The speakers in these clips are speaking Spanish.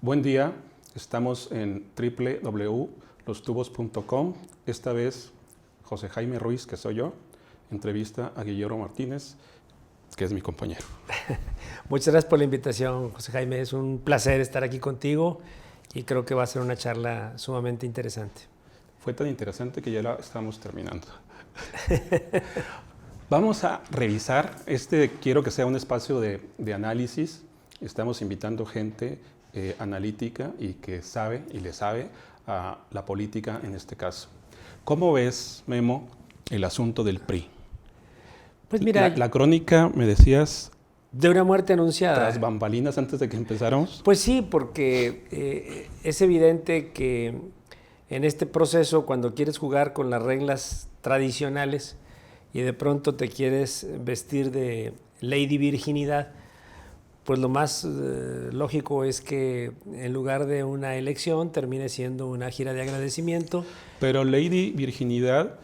Buen día, estamos en www.lostubos.com. Esta vez José Jaime Ruiz, que soy yo, entrevista a Guillermo Martínez, que es mi compañero. Muchas gracias por la invitación, José Jaime. Es un placer estar aquí contigo y creo que va a ser una charla sumamente interesante. Fue tan interesante que ya la estamos terminando. Vamos a revisar, quiero que sea un espacio de análisis. Estamos invitando gente analítica y que sabe y le sabe a la política en este caso. ¿Cómo ves, Memo, el asunto del PRI? Pues mira, la crónica, me decías, de una muerte anunciada. tras bambalinas antes de que empezáramos. Pues sí, porque es evidente que en este proceso, cuando quieres jugar con las reglas tradicionales y de pronto te quieres vestir de Lady Virginidad, pues lo más lógico es que en lugar de una elección termine siendo una gira de agradecimiento. Pero Lady Virginidad,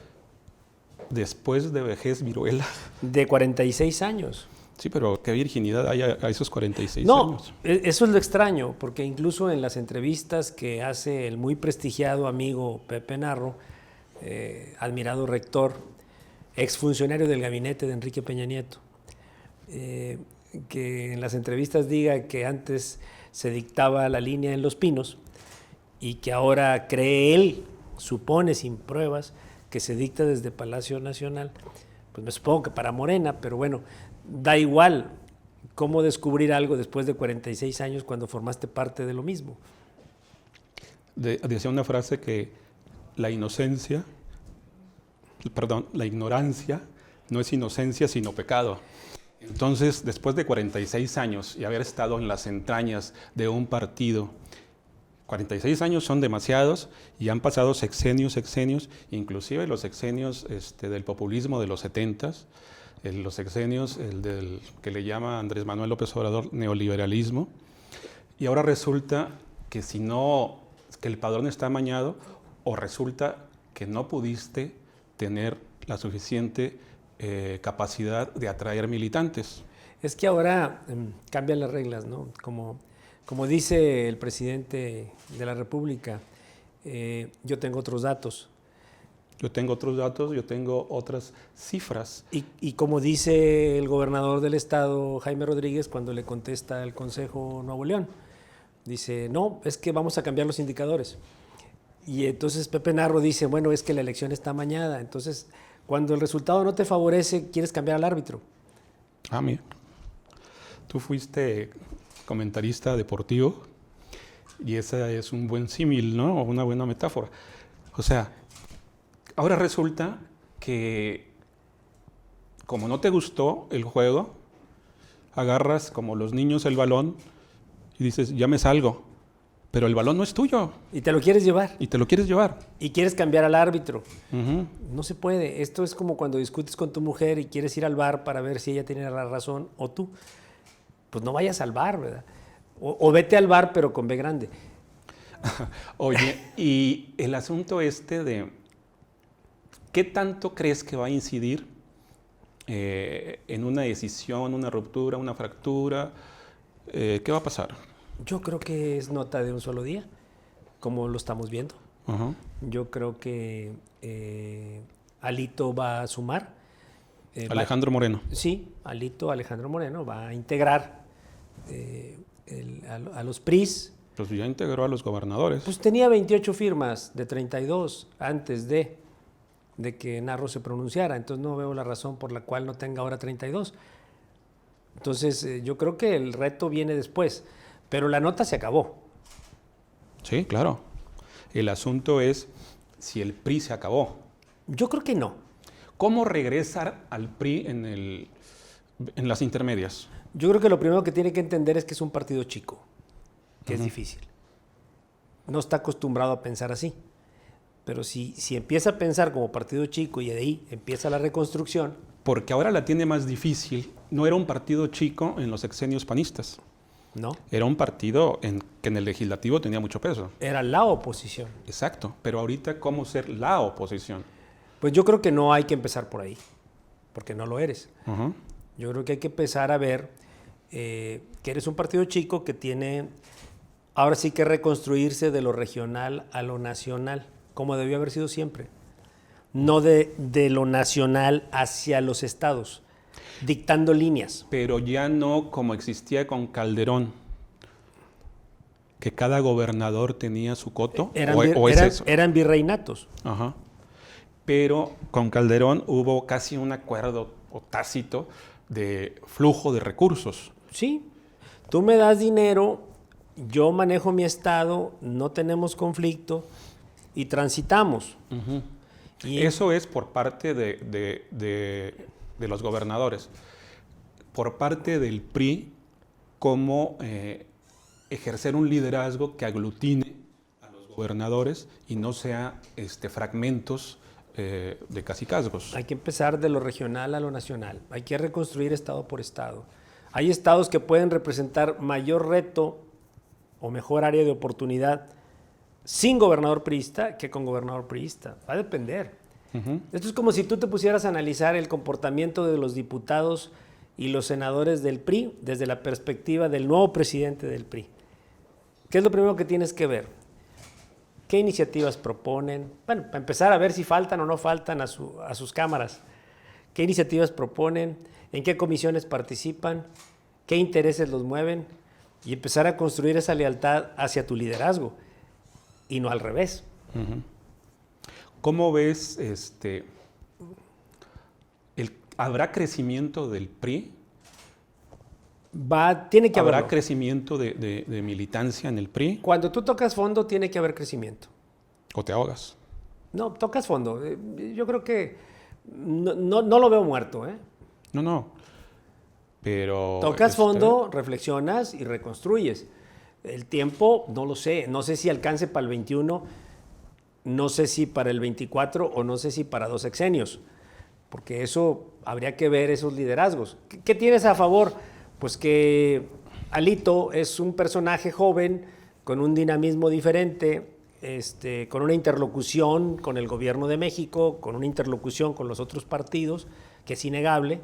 después de vejez viruela. De 46 años. Sí, pero ¿qué virginidad hay a esos 46 no, años? Eso es lo extraño, porque incluso en las entrevistas que hace el muy prestigiado amigo Pepe Narro, admirado rector, exfuncionario del gabinete de Enrique Peña Nieto, que en las entrevistas diga que antes se dictaba la línea en Los Pinos y que ahora cree él, supone sin pruebas, que se dicta desde Palacio Nacional. Pues me supongo que para Morena, pero bueno, da igual cómo descubrir algo después de 46 años cuando formaste parte de lo mismo. Decía una frase que la ignorancia no es inocencia sino pecado. Entonces, después de 46 años y haber estado en las entrañas de un partido, 46 años son demasiados y han pasado sexenios, inclusive los sexenios del populismo de los 70s, los sexenios del que le llama Andrés Manuel López Obrador neoliberalismo, y ahora resulta que que el padrón está amañado, o resulta que no pudiste tener la suficiente capacidad de atraer militantes. Es que ahora cambian las reglas, ¿no? Como dice el presidente de la República, yo tengo otros datos. Yo tengo otras cifras. Y como dice el gobernador del estado, Jaime Rodríguez, cuando le contesta al Consejo Nuevo León, dice, no, es que vamos a cambiar los indicadores. Y entonces Pepe Narro dice, bueno, es que la elección está amañada. Entonces, cuando el resultado no te favorece, quieres cambiar al árbitro. Ah, mira. Tú fuiste comentarista deportivo y ese es un buen símil, ¿no? O una buena metáfora. O sea, ahora resulta que como no te gustó el juego, agarras como los niños el balón y dices, ya me salgo, pero el balón no es tuyo. Y te lo quieres llevar. Y quieres cambiar al árbitro. Uh-huh. No se puede. Esto es como cuando discutes con tu mujer y quieres ir al bar para ver si ella tiene la razón o tú. Pues no vayas al bar, ¿verdad? O vete al bar, pero con B grande. Oye, y el asunto de ¿qué tanto crees que va a incidir en una decisión, una ruptura, una fractura? ¿Qué va a pasar? Yo creo que es nota de un solo día, como lo estamos viendo. Uh-huh. Yo creo que Alito va a sumar. Alejandro Moreno. Sí, Alejandro Moreno va a integrar a los PRIs. Pues ya integró a los gobernadores. Pues tenía 28 firmas de 32 antes de que Narro se pronunciara, entonces no veo la razón por la cual no tenga ahora 32. Entonces yo creo que el reto viene después, pero la nota se acabó. Sí, claro. El asunto es si el PRI se acabó. Yo creo que no. ¿Cómo regresar al PRI en las intermedias? Yo creo que lo primero que tiene que entender es que es un partido chico, que es difícil. No está acostumbrado a pensar así. Pero si empieza a pensar como partido chico y de ahí empieza la reconstrucción. Porque ahora la tiene más difícil. No era un partido chico en los sexenios panistas. No. Era un partido que en el legislativo tenía mucho peso. Era la oposición. Exacto. Pero ahorita, ¿cómo ser la oposición? Pues yo creo que no hay que empezar por ahí, porque no lo eres. Uh-huh. Yo creo que hay que empezar a ver que eres un partido chico que tiene ahora sí que reconstruirse de lo regional a lo nacional, como debió haber sido siempre. No de lo nacional hacia los estados, dictando líneas. Pero ya no como existía con Calderón, que cada gobernador tenía su coto. Eran virreinatos. Ajá. Pero con Calderón hubo casi un acuerdo tácito de flujo de recursos. Sí, tú me das dinero, yo manejo mi estado, no tenemos conflicto y transitamos. Uh-huh. Y eso es por parte de los gobernadores. Por parte del PRI, cómo ejercer un liderazgo que aglutine a los gobernadores y no sea fragmentos de cacicazgos. Hay que empezar de lo regional a lo nacional. Hay que reconstruir estado por estado. Hay estados que pueden representar mayor reto o mejor área de oportunidad sin gobernador priista que con gobernador priista. Va a depender. Uh-huh. Esto es como si tú te pusieras a analizar el comportamiento de los diputados y los senadores del PRI desde la perspectiva del nuevo presidente del PRI. ¿Qué es lo primero que tienes que ver? ¿Qué iniciativas proponen? Bueno, para empezar a ver si faltan o no faltan a sus cámaras. ¿Qué iniciativas proponen? ¿En qué comisiones participan? ¿Qué intereses los mueven? Y empezar a construir esa lealtad hacia tu liderazgo y no al revés. Uh-huh. ¿Cómo ves ¿habrá crecimiento del PRI? Tiene que haber. ¿Habrá crecimiento de militancia en el PRI? Cuando tú tocas fondo, tiene que haber crecimiento. ¿O te ahogas? No, tocas fondo. Yo creo que no lo veo muerto, ¿eh? No. Pero... Tocas fondo, reflexionas y reconstruyes. El tiempo, no lo sé. No sé si alcance para el 21, no sé si para el 24 o no sé si para 2 sexenios. Porque eso habría que ver esos liderazgos. ¿Qué tienes a favor? Pues que Alito es un personaje joven, con un dinamismo diferente, con una interlocución con el gobierno de México, con una interlocución con los otros partidos, que es innegable.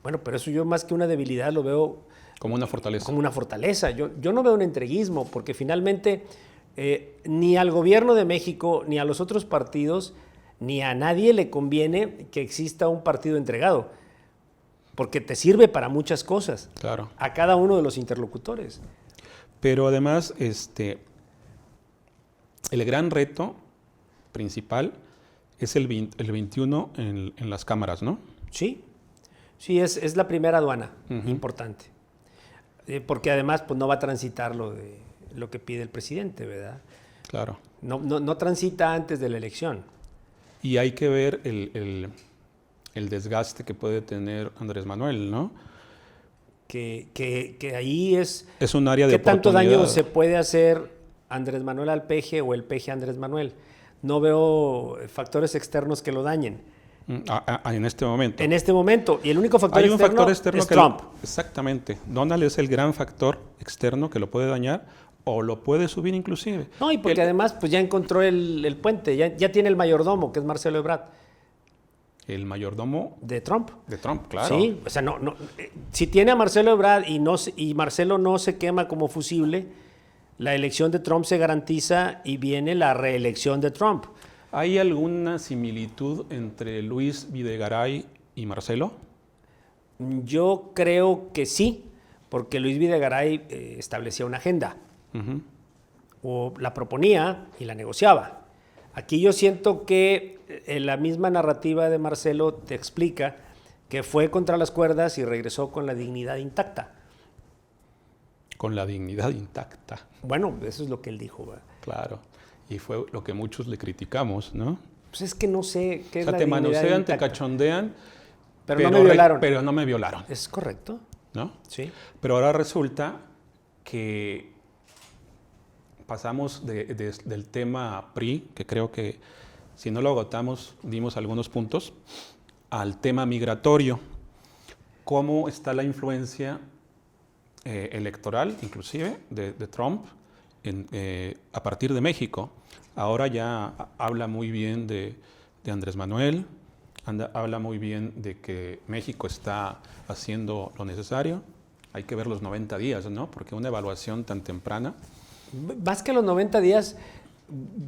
Bueno, pero eso yo más que una debilidad lo veo como una fortaleza. Como una fortaleza. Yo no veo un entreguismo, porque finalmente ni al gobierno de México, ni a los otros partidos, ni a nadie le conviene que exista un partido entregado, porque te sirve para muchas cosas. Claro. A cada uno de los interlocutores. Pero además, el gran reto principal es el 21 en las cámaras, ¿no? Sí, es la primera aduana, uh-huh, importante. Porque además pues, no va a transitar lo que pide el presidente, ¿verdad? Claro. No transita antes de la elección. Y hay que ver el desgaste que puede tener Andrés Manuel, ¿no? Que ahí es un área de ¿qué tanto oportunidad. daño se puede hacer Andrés Manuel al peje o el peje a Andrés Manuel? No veo factores externos que lo dañen. En este momento. En este momento. Y el único factor externo, factor externo es Trump. Exactamente. Donald es el gran factor externo que lo puede dañar o lo puede subir inclusive. No, y porque además pues ya encontró el puente, ya tiene el mayordomo, que es Marcelo Ebrard. El mayordomo de Trump. De Trump, claro. Sí, o sea, si tiene a Marcelo Ebrard y Marcelo no se quema como fusible, la elección de Trump se garantiza y viene la reelección de Trump. ¿Hay alguna similitud entre Luis Videgaray y Marcelo? Yo creo que sí, porque Luis Videgaray establecía una agenda, uh-huh, o la proponía y la negociaba. Aquí yo siento que la misma narrativa de Marcelo te explica que fue contra las cuerdas y regresó con la dignidad intacta. Con la dignidad intacta. Bueno, eso es lo que él dijo, ¿verdad? Claro, y fue lo que muchos le criticamos, ¿no? Pues es que no sé qué es la dignidad intacta. Te manosean, te cachondean, pero no me violaron. Pero no me violaron. Es correcto. ¿No? Sí. Pero ahora resulta que pasamos del tema PRI, que creo que si no lo agotamos, dimos algunos puntos, al tema migratorio. ¿Cómo está la influencia electoral, inclusive, de Trump a partir de México? Ahora ya habla muy bien de Andrés Manuel, habla muy bien de que México está haciendo lo necesario. Hay que ver los 90 días, ¿no? Porque una evaluación tan temprana Más que los 90 días,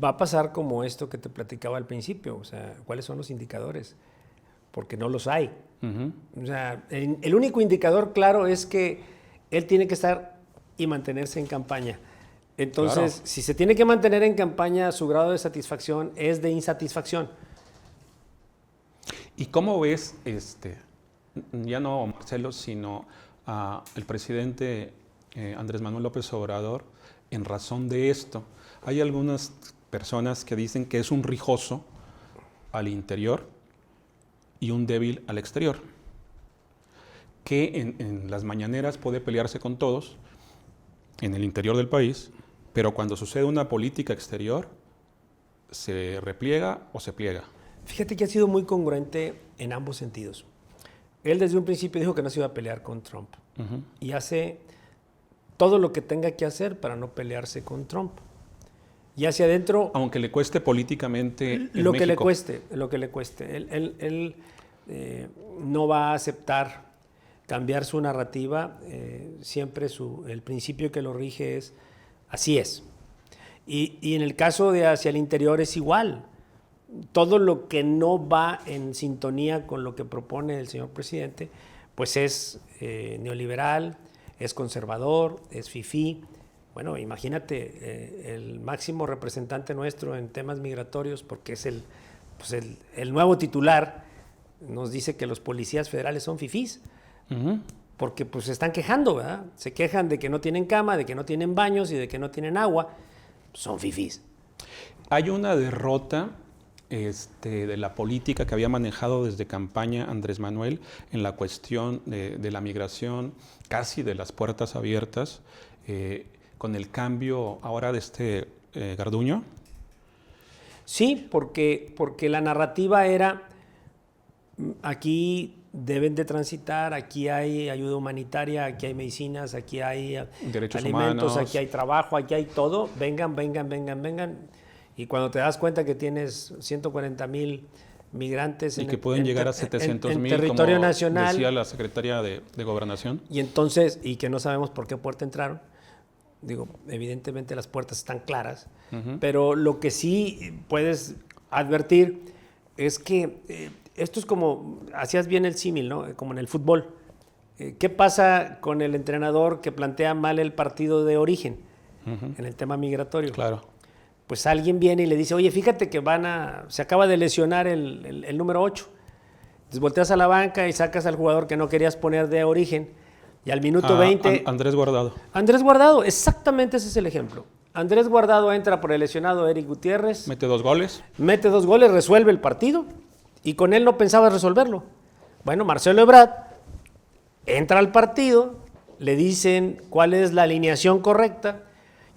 va a pasar como esto que te platicaba al principio. O sea, ¿cuáles son los indicadores? Porque no los hay. O sea, el único indicador claro es que él tiene que estar y mantenerse en campaña. Entonces, Claro. si se tiene que mantener en campaña, su grado de satisfacción es de insatisfacción. ¿Y cómo ves, ya no Marcelo, sino el presidente Andrés Manuel López Obrador, en razón de esto? Hay algunas personas que dicen que es un rijoso al interior y un débil al exterior, que en las mañaneras puede pelearse con todos en el interior del país, pero cuando sucede una política exterior, se repliega o se pliega. Fíjate que ha sido muy congruente en ambos sentidos. Él desde un principio dijo que no se iba a pelear con Trump y hace todo lo que tenga que hacer para no pelearse con Trump. Y hacia adentro, Aunque le cueste políticamente en lo que le México. cueste, lo que le cueste. Él no va a aceptar cambiar su narrativa. Siempre el principio que lo rige es así es. Y en el caso de hacia el interior es igual. Todo lo que no va en sintonía con lo que propone el señor presidente, pues es neoliberal, es conservador, es fifí. Bueno, imagínate, el máximo representante nuestro en temas migratorios, porque es el nuevo titular, nos dice que los policías federales son fifís, porque pues se están quejando, ¿verdad? Se quejan de que no tienen cama, de que no tienen baños y de que no tienen agua. Son fifís. Hay una derrota de la política que había manejado desde campaña Andrés Manuel en la cuestión de la migración, casi de las puertas abiertas, con el cambio ahora de Garduño. Sí, porque la narrativa era, aquí deben de transitar, aquí hay ayuda humanitaria, aquí hay medicinas, aquí hay Derechos alimentos, humanos. aquí hay trabajo, aquí hay todo, vengan. Y cuando te das cuenta que tienes 140,000 migrantes Y que pueden llegar a 700,000, territorio como nacional, decía la secretaria de Gobernación. y entonces, y que no sabemos por qué puerta entraron, digo, evidentemente las puertas están claras, pero lo que sí puedes advertir es que esto es como, hacías bien el símil, ¿no? Como en el fútbol. ¿Qué pasa con el entrenador que plantea mal el partido de origen en el tema migratorio? Claro. Pues alguien viene y le dice, oye, fíjate que se acaba de lesionar el número 8. Entonces volteas a la banca y sacas al jugador que no querías poner de origen, y al minuto 20... Andrés Guardado. Andrés Guardado, exactamente ese es el ejemplo. Andrés Guardado entra por el lesionado Eric Gutiérrez, Mete 2 goles. mete 2 goles, resuelve el partido, y con él no pensaba resolverlo. Bueno, Marcelo Ebrard entra al partido, le dicen cuál es la alineación correcta,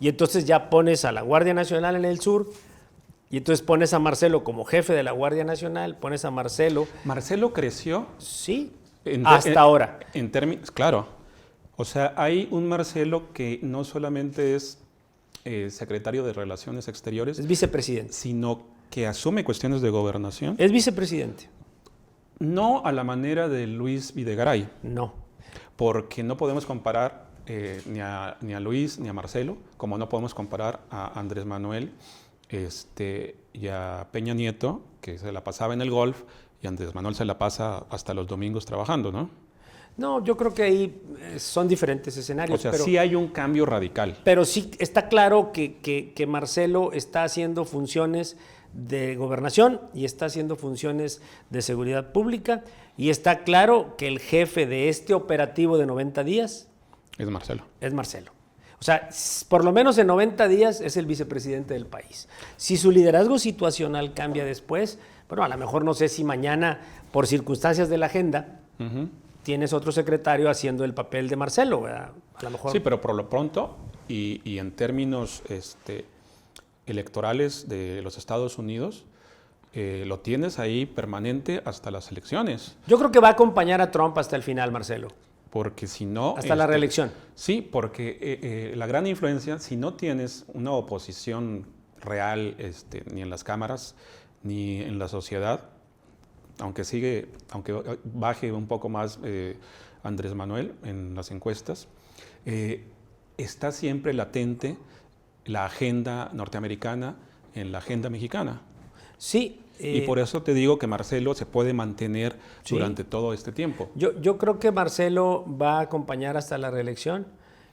y entonces ya pones a la Guardia Nacional en el sur, y entonces pones a Marcelo como jefe de la Guardia Nacional, pones a Marcelo... Marcelo creció. Sí, hasta ahora. En términos, claro. O sea, hay un Marcelo que no solamente es secretario de Relaciones Exteriores, Es vicepresidente. sino que asume cuestiones de gobernación. Es vicepresidente. No a la manera de Luis Videgaray, No. porque no podemos comparar ni a Luis ni a Marcelo, como no podemos comparar a Andrés Manuel y a Peña Nieto, que se la pasaba en el golf, y Andrés Manuel se la pasa hasta los domingos trabajando, ¿no? No, yo creo que ahí son diferentes escenarios. O sea, pero, sí hay un cambio radical. pero sí está claro que Marcelo está haciendo funciones de gobernación y está haciendo funciones de seguridad pública, y está claro que el jefe de este operativo de 90 días Es Marcelo. es Marcelo. O sea, por lo menos en 90 días es el vicepresidente del país. Si su liderazgo situacional cambia después, bueno, a lo mejor no sé si mañana, por circunstancias de la agenda, tienes otro secretario haciendo el papel de Marcelo, ¿verdad? A lo mejor. Sí, pero por lo pronto, y en términos electorales de los Estados Unidos, lo tienes ahí permanente hasta las elecciones. Yo creo que va a acompañar a Trump hasta el final, Marcelo. Porque si no... Hasta la reelección. Sí, porque la gran influencia, si no tienes una oposición real ni en las cámaras ni en la sociedad, aunque baje un poco más Andrés Manuel en las encuestas, está siempre latente la agenda norteamericana en la agenda mexicana. Sí. Y por eso te digo que Marcelo se puede mantener Sí. durante todo este tiempo. Yo creo que Marcelo va a acompañar hasta la reelección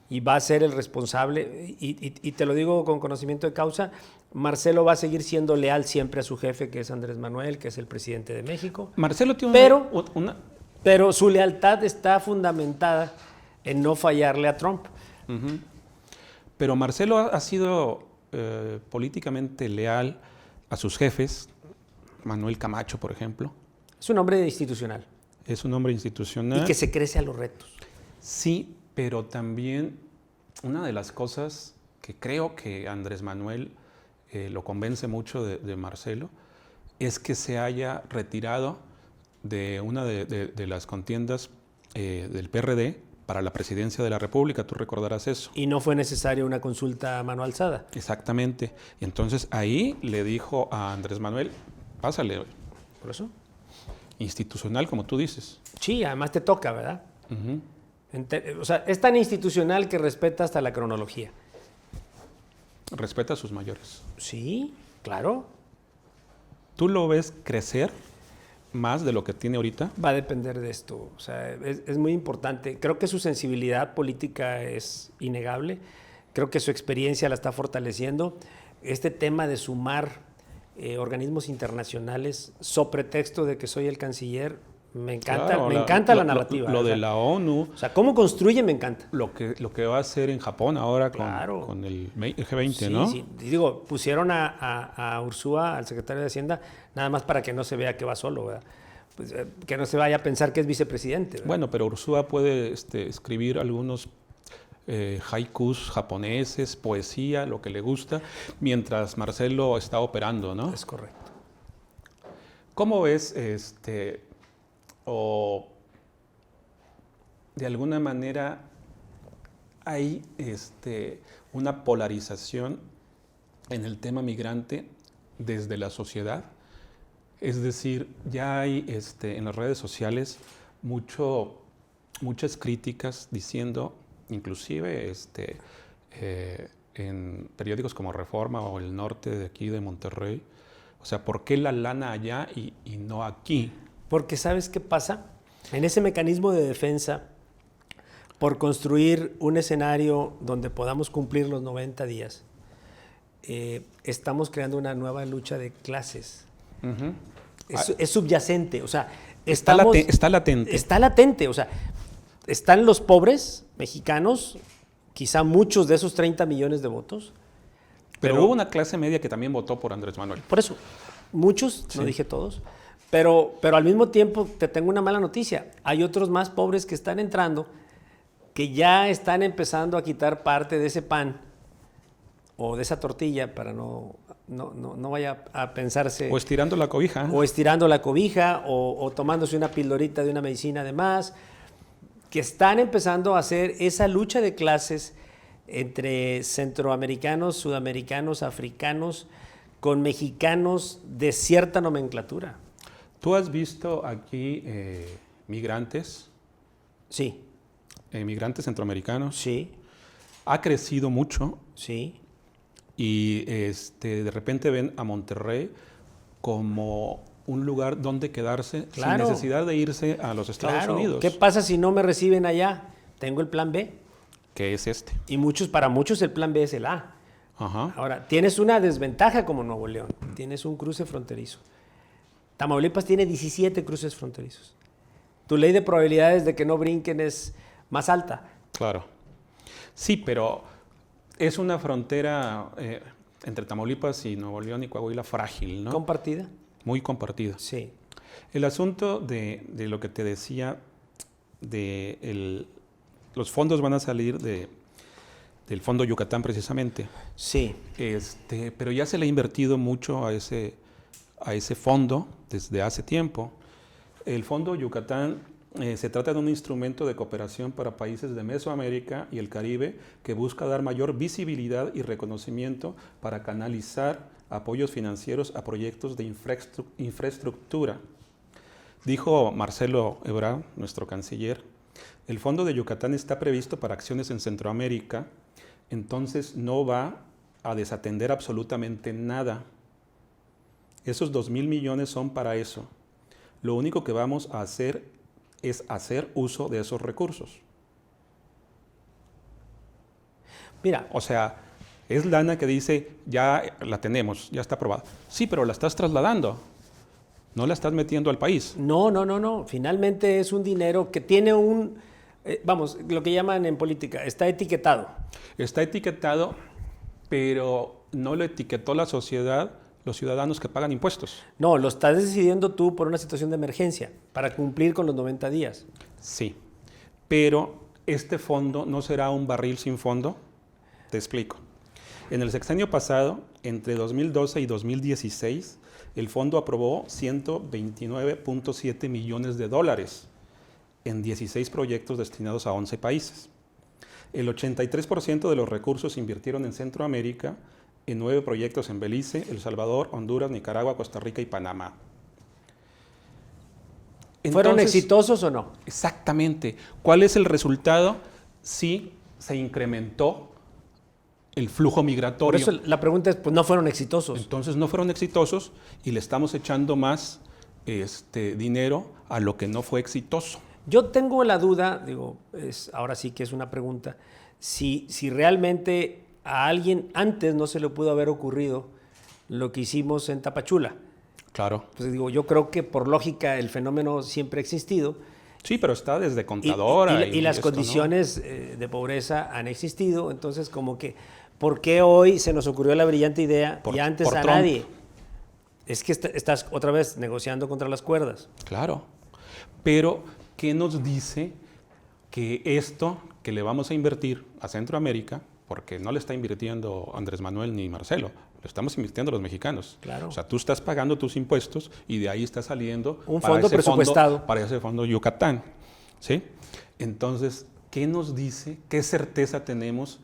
y va a ser el responsable, y te lo digo con conocimiento de causa, Marcelo va a seguir siendo leal siempre a su jefe, que es Andrés Manuel, que es el presidente de México. Marcelo tiene Pero- Pero su lealtad está fundamentada en no fallarle a Trump. Ujú. Pero Marcelo ha sido políticamente leal a sus jefes, Manuel Camacho, por ejemplo. Es un hombre institucional Es un hombre institucional. y que se crece a los retos. Sí, pero también una de las cosas que creo que Andrés Manuel lo convence mucho de Marcelo es que se haya retirado de una de las contiendas del PRD para la presidencia de la República. Tú recordarás eso. Y no fue necesaria una consulta a mano alzada. Exactamente. Y entonces ahí le dijo a Andrés Manuel, pásale, ¿Por eso? institucional, como tú dices. Sí, además te toca, ¿verdad? Ujú. O sea, es tan institucional que respeta hasta la cronología. Respeta a sus mayores. Sí, claro. ¿Tú lo ves crecer más de lo que tiene ahorita? Va a depender de esto. O sea, es muy importante. Creo que su sensibilidad política es innegable. Creo que su experiencia la está fortaleciendo. Este tema de sumar organismos internacionales, so pretexto de que soy el canciller, me encanta, Claro, me encanta la narrativa. Lo o sea, de la ONU, o sea, cómo construye me encanta. lo que va a hacer en Japón ahora Claro. con el G20, Sí, ¿no? sí. Y digo, pusieron a Ursúa, al secretario de Hacienda, nada más para que no se vea que va solo, ¿verdad? Pues, que no se vaya a pensar que es vicepresidente, ¿verdad? Bueno, pero Ursúa puede escribir algunos haikus japoneses, poesía, lo que le gusta, mientras Marcelo está operando, ¿no? Es correcto. ¿Cómo ves, o de alguna manera hay una polarización en el tema migrante desde la sociedad? Es decir, ya hay en las redes sociales muchas críticas diciendo, inclusive en periódicos como Reforma o El Norte de aquí de Monterrey, o sea, ¿por qué la lana allá y no aquí? Porque ¿sabes qué pasa? En ese mecanismo de defensa, por construir un escenario donde podamos cumplir los 90 días, estamos creando una nueva lucha de clases. Uh-huh. Es subyacente, o sea, Está latente. Está latente, o sea, están los pobres mexicanos, quizá muchos de esos 30 millones de votos. Pero hubo una clase media que también votó por Andrés Manuel. Por eso, muchos, Sí. no dije todos, pero al mismo tiempo te tengo una mala noticia. Hay otros más pobres que están entrando, que ya están empezando a quitar parte de ese pan o de esa tortilla para no vaya a pensarse... O estirando la cobija. O estirando la cobija, o tomándose una pildorita de una medicina de más, que están empezando a hacer esa lucha de clases entre centroamericanos, sudamericanos, africanos, con mexicanos de cierta nomenclatura. ¿Tú has visto aquí migrantes, Sí, migrantes centroamericanos? sí, Ha crecido mucho sí. y de repente ven a Monterrey como un lugar donde quedarse Claro. sin necesidad de irse a los Estados Claro. Unidos. ¿Qué pasa si no me reciben allá? Tengo el plan B. Que es este. Y para muchos el plan B es el A. Ajá. Ahora, tienes una desventaja como Nuevo León. Tienes un cruce fronterizo. Tamaulipas tiene 17 cruces fronterizos. Tu ley de probabilidades de que no brinquen es más alta. Claro. Sí, pero es una frontera entre Tamaulipas y Nuevo León y Coahuila frágil, ¿no? ¿Compartida? Muy compartida. Sí. El asunto de lo que te decía, los fondos van a salir del Fondo Yucatán precisamente, Sí. pero ya se le ha invertido mucho a ese fondo desde hace tiempo. El Fondo Yucatán se trata de un instrumento de cooperación para países de Mesoamérica y el Caribe que busca dar mayor visibilidad y reconocimiento para canalizar apoyos financieros a proyectos de infraestructura. Dijo Marcelo Ebrard, nuestro canciller, el Fondo de Yucatán está previsto para acciones en Centroamérica, entonces no va a desatender absolutamente nada. Esos 2,000 millones son para eso. Lo único que vamos a hacer es hacer uso de esos recursos. Mira, O sea, es lana que dice, ya la tenemos, ya está aprobada. Sí, pero la estás trasladando, no la estás metiendo al país. no. Finalmente es un dinero que tiene vamos, lo que llaman en política, está etiquetado. Está etiquetado, pero no lo etiquetó la sociedad, los ciudadanos que pagan impuestos. No, lo estás decidiendo tú por una situación de emergencia, para cumplir con los 90 días. Sí, pero este fondo no será un barril sin fondo. Te explico. En el sexenio pasado, entre 2012 y 2016, el fondo aprobó 129.7 millones de dólares en 16 proyectos destinados a 11 países. El 83% de los recursos se invirtieron en Centroamérica, en 9 proyectos en Belice, El Salvador, Honduras, Nicaragua, Costa Rica y Panamá. ¿Fueron Entonces, exitosos o no? exactamente. ¿Cuál es el resultado? Sí, se incrementó el flujo Por migratorio. eso la pregunta es, pues no fueron exitosos. Entonces no fueron exitosos y le estamos echando más dinero a lo que no fue exitoso. Yo tengo la duda, digo, ahora sí que es una pregunta, si realmente a alguien antes no se le pudo haber ocurrido lo que hicimos en Tapachula. Claro. Pues digo, yo creo que por lógica el fenómeno siempre ha existido. Sí, pero está desde contadora. Y las esto, condiciones de pobreza han existido, entonces como que, ¿por qué hoy se nos ocurrió la brillante idea y antes por a Trump. nadie? Es que estás otra vez negociando contra las cuerdas. Claro. Pero, ¿qué nos dice que esto que le vamos a invertir a Centroamérica, porque no le está invirtiendo Andrés Manuel ni Marcelo, lo estamos invirtiendo los mexicanos? Claro. O sea, tú estás pagando tus impuestos y de ahí está saliendo Un para fondo ese presupuestado. para ese fondo Yucatán. ¿Sí? Entonces, ¿qué nos dice? ¿Qué certeza tenemos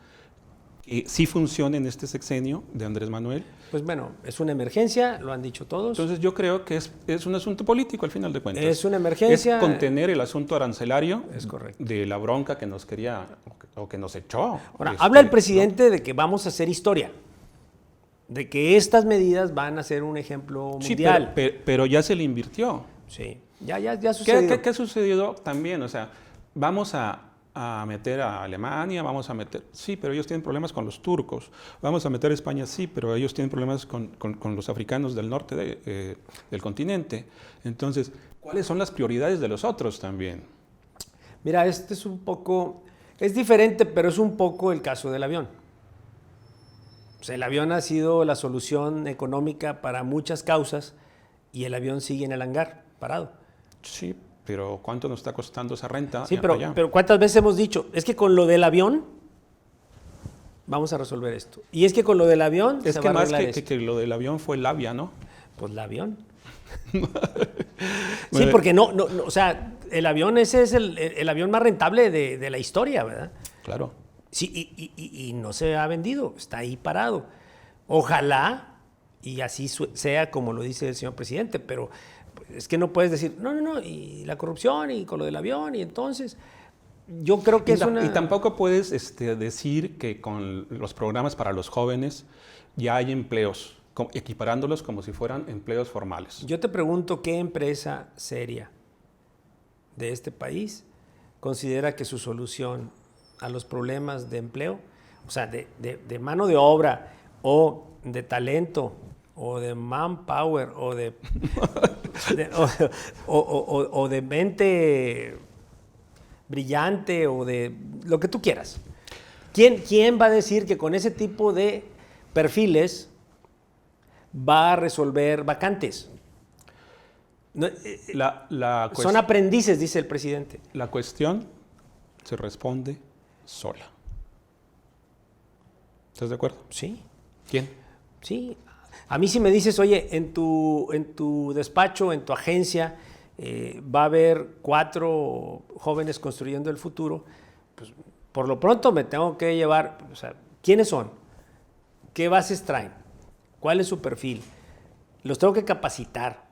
que sí funciona en este sexenio de Andrés Manuel? Pues bueno, es una emergencia, lo han dicho todos. Entonces yo creo que es un asunto político al final de cuentas. Es una emergencia. Es contener el asunto arancelario. Es correcto. De la bronca que nos quería o que nos echó. Ahora, habla el presidente de que vamos a hacer historia, de que estas medidas van a ser un ejemplo Sí, mundial. pero ya se le invirtió. Sí, ya sucedió. ¿Qué ha sucedido también? O sea, vamos a meter a Alemania, vamos a meter... Sí, pero ellos tienen problemas con los turcos. Vamos a meter a España, sí, pero ellos tienen problemas con los africanos del norte del continente. Entonces, ¿cuáles son las prioridades de los otros también? Mira, este es un poco, es diferente, pero es un poco el caso del avión. O sea, el avión ha sido la solución económica para muchas causas y el avión sigue en el hangar, parado. Sí, pero ¿cuánto nos está costando esa renta? Sí, allá? pero ¿cuántas veces hemos dicho? Es que con lo del avión vamos a resolver esto. Y es que con lo del avión Es se que va a más arreglar que esto. lo del avión fue el AVIA, ¿no? Pues el avión. Sí, porque no, o sea, el avión ese es el avión más rentable de la historia, ¿verdad? Claro. Sí, y no se ha vendido, está ahí parado. Ojalá y así sea como lo dice el señor presidente, pero es que no puedes decir, no, y la corrupción y con lo del avión, y entonces yo creo que Y tampoco puedes decir que con los programas para los jóvenes ya hay empleos, equiparándolos como si fueran empleos formales. Yo te pregunto, ¿qué empresa seria de este país considera que su solución a los problemas de empleo, o sea, de mano de obra o de talento o de manpower o de mente brillante o de lo que tú quieras? ¿Quién va a decir que con ese tipo de perfiles va a resolver vacantes? No, son aprendices, dice el presidente. La cuestión se responde sola. ¿Estás de acuerdo? Sí. ¿Quién? Sí. A mí si me dices, oye, en tu despacho, en tu agencia, va a haber 4 jóvenes construyendo el futuro, pues por lo pronto me tengo que llevar, o sea, ¿quiénes son? ¿Qué bases traen? ¿Cuál es su perfil? Los tengo que capacitar.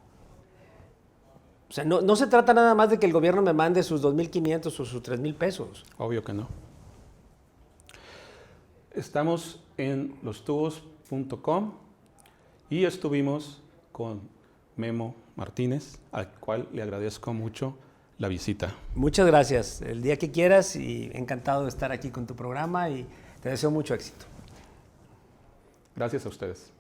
O sea, no se trata nada más de que el gobierno me mande sus 2,500 o sus 3,000 pesos. Obvio que no. Estamos en lostubos.com y estuvimos con Memo Martínez, al cual le agradezco mucho la visita. Muchas gracias. El día que quieras y encantado de estar aquí con tu programa y te deseo mucho éxito. Gracias a ustedes.